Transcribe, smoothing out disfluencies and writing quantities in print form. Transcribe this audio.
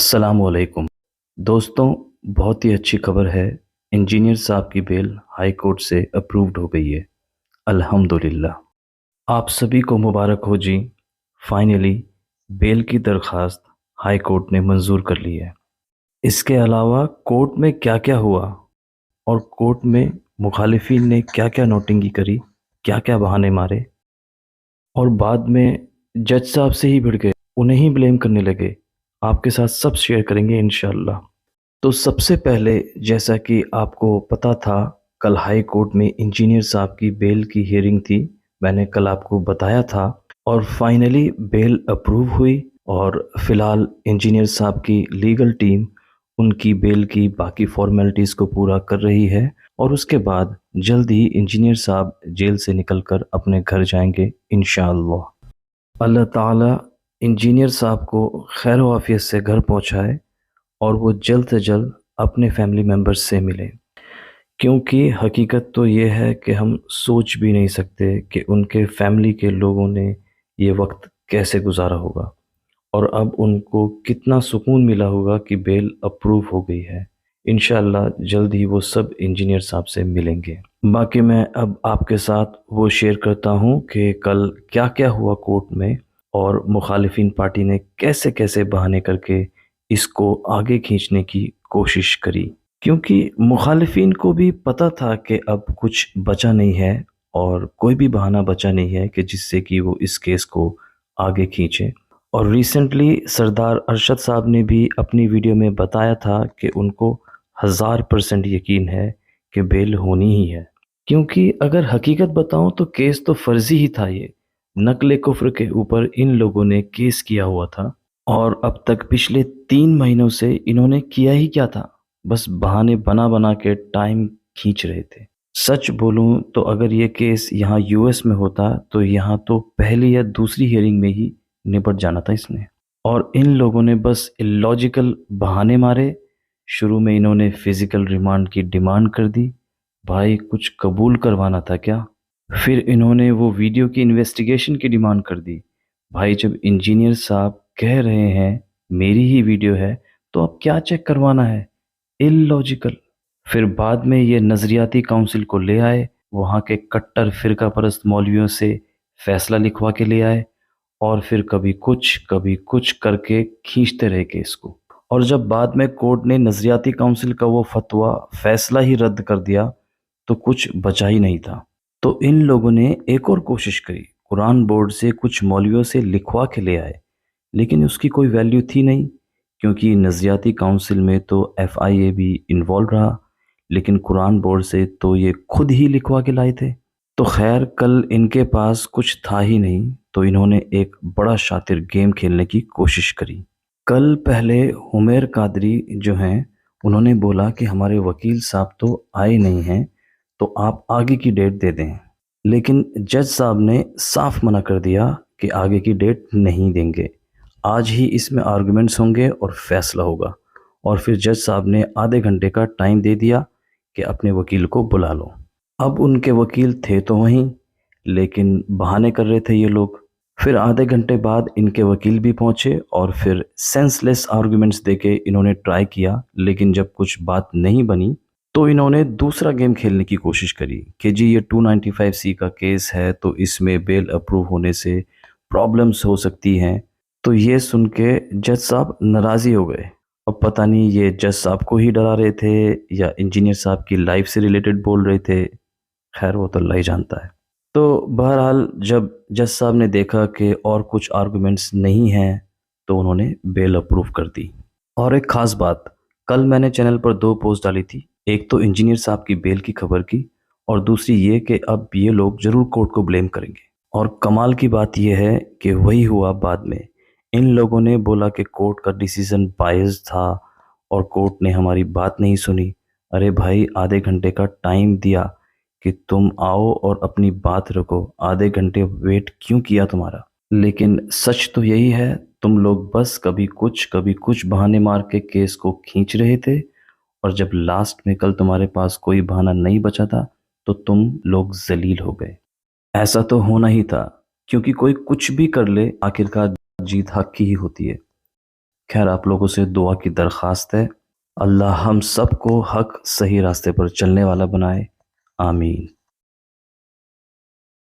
अस्सलाम वालेकुम दोस्तों। बहुत ही अच्छी खबर है। इंजीनियर साहब की बेल हाई कोर्ट से अप्रूव्ड हो गई है। अल्हम्दुलिल्लाह। आप सभी को मुबारक हो जी। फाइनली बेल की दरख्वास्त हाई कोर्ट ने मंजूर कर ली है। इसके अलावा कोर्ट में क्या क्या हुआ और कोर्ट में मुखालिफिन ने क्या क्या नोटिंगी करी, क्या क्या बहाने मारे और बाद में जज साहब से ही भिड़ गए, उन्हें ही ब्लेम करने लगे, आपके साथ सब शेयर करेंगे इंशाअल्लाह। तो सबसे पहले, जैसा कि आपको पता था, कल हाई कोर्ट में इंजीनियर साहब की बेल की हियरिंग थी। मैंने कल आपको बताया था और फाइनली बेल अप्रूव हुई और फिलहाल इंजीनियर साहब की लीगल टीम उनकी बेल की बाकी फॉर्मेलिटीज़ को पूरा कर रही है और उसके बाद जल्द ही इंजीनियर साहब जेल से निकलकर अपने घर जाएंगे इंशाअल्लाह। अल्लाह ताला इंजीनियर साहब को खैर वाफियत से घर पहुंचाए और वो जल्द से जल्द अपने फैमिली मेम्बर्स से मिले, क्योंकि हकीकत तो ये है कि हम सोच भी नहीं सकते कि उनके फैमिली के लोगों ने ये वक्त कैसे गुजारा होगा और अब उनको कितना सुकून मिला होगा कि बेल अप्रूव हो गई है। इंशाअल्लाह जल्द ही वो सब इंजीनियर साहब से मिलेंगे। बाकी मैं अब आपके साथ वो शेयर करता हूँ कि कल क्या क्या हुआ कोर्ट में और मुखालिफिन पार्टी ने कैसे कैसे बहाने करके इसको आगे खींचने की कोशिश करी, क्योंकि मुखालिफिन को भी पता था कि अब कुछ बचा नहीं है और कोई भी बहाना बचा नहीं है कि जिससे कि वो इस केस को आगे खींचे। और रिसेंटली सरदार अरशद साहब ने भी अपनी वीडियो में बताया था कि उनको 1000% यकीन है कि बेल होनी ही है, क्योंकि अगर हकीकत बताऊं तो केस तो फर्जी ही था। ये नकले कुफ्र के ऊपर इन लोगों ने केस किया हुआ था और अब तक पिछले 3 महीनों से इन्होंने किया ही क्या था, बस बहाने बना बना के टाइम खींच रहे थे। सच बोलूं तो अगर ये केस यहाँ यूएस में होता तो यहाँ तो पहली या दूसरी हियरिंग में ही निपट जाना था इसने। और इन लोगों ने बस इलॉजिकल बहाने मारे। शुरू में इन्होंने फिजिकल रिमांड की डिमांड कर दी, भाई कुछ कबूल करवाना था क्या। फिर इन्होंने वो वीडियो की इन्वेस्टिगेशन की डिमांड कर दी, भाई जब इंजीनियर साहब कह रहे हैं मेरी ही वीडियो है तो अब क्या चेक करवाना है, इलॉजिकल। फिर बाद में ये नज़रियाती काउंसिल को ले आए, वहाँ के कट्टर फिरका परस्त मौलवियों से फैसला लिखवा के ले आए और फिर कभी कुछ करके खींचते रहे केस को। और जब बाद में कोर्ट ने नज़रियाती काउंसिल का वो फतवा फैसला ही रद्द कर दिया तो कुछ बचा ही नहीं था। तो इन लोगों ने एक और कोशिश करी, कुरान बोर्ड से कुछ मौलवियों से लिखवा के ले आए, लेकिन उसकी कोई वैल्यू थी नहीं, क्योंकि नज़रियाती काउंसिल में तो एफआईए भी इन्वॉल्व रहा, लेकिन कुरान बोर्ड से तो ये खुद ही लिखवा के लाए थे। तो खैर कल इनके पास कुछ था ही नहीं, तो इन्होंने एक बड़ा शातिर गेम खेलने की कोशिश करी। कल पहले हुमैर कादरी जो हैं उन्होंने बोला कि हमारे वकील साहब तो आए नहीं हैं, तो आप आगे की डेट दे दें। लेकिन जज साहब ने साफ मना कर दिया कि आगे की डेट नहीं देंगे, आज ही इसमें आर्गुमेंट्स होंगे और फैसला होगा। और फिर जज साहब ने आधे घंटे का टाइम दे दिया कि अपने वकील को बुला लो। अब उनके वकील थे तो वहीं, लेकिन बहाने कर रहे थे ये लोग। फिर आधे घंटे बाद इनके वकील भी पहुंचे और फिर सेंसलेस आर्गुमेंट्स देके इन्होंने ट्राई किया, लेकिन जब कुछ बात नहीं बनी तो इन्होंने दूसरा गेम खेलने की कोशिश करी कि जी ये 295C का केस है तो इसमें बेल अप्रूव होने से प्रॉब्लम्स हो सकती हैं। तो ये सुन के जज साहब नाराज़ी हो गए। अब पता नहीं ये जज साहब को ही डरा रहे थे या इंजीनियर साहब की लाइफ से रिलेटेड बोल रहे थे, खैर वो तो अल्लाह ही जानता है। तो बहरहाल जब जज साहब ने देखा कि और कुछ आर्गुमेंट्स नहीं हैं तो उन्होंने बेल अप्रूव कर दी। और एक ख़ास बात, कल मैंने चैनल पर 2 पोस्ट डाली थी, एक तो इंजीनियर साहब की बेल की खबर की और दूसरी ये कि अब ये लोग ज़रूर कोर्ट को ब्लेम करेंगे। और कमाल की बात यह है कि वही हुआ बाद में। इन लोगों ने बोला कि कोर्ट का डिसीज़न बायस्ड था और कोर्ट ने हमारी बात नहीं सुनी। अरे भाई आधे घंटे का टाइम दिया कि तुम आओ और अपनी बात रखो, आधे घंटे वेट क्यों किया तुम्हारा। लेकिन सच तो यही है, तुम लोग बस कभी कुछ बहाने मार के केस को खींच रहे थे और जब लास्ट में कल तुम्हारे पास कोई बहाना नहीं बचा था तो तुम लोग जलील हो गए। ऐसा तो होना ही था, क्योंकि कोई कुछ भी कर ले आखिरकार जीत हक की ही होती है। خیر آپ لوگوں سے دعا کی درخواست ہے، اللہ ہم سب کو حق صحیح راستے پر چلنے والا بنائے، آمین۔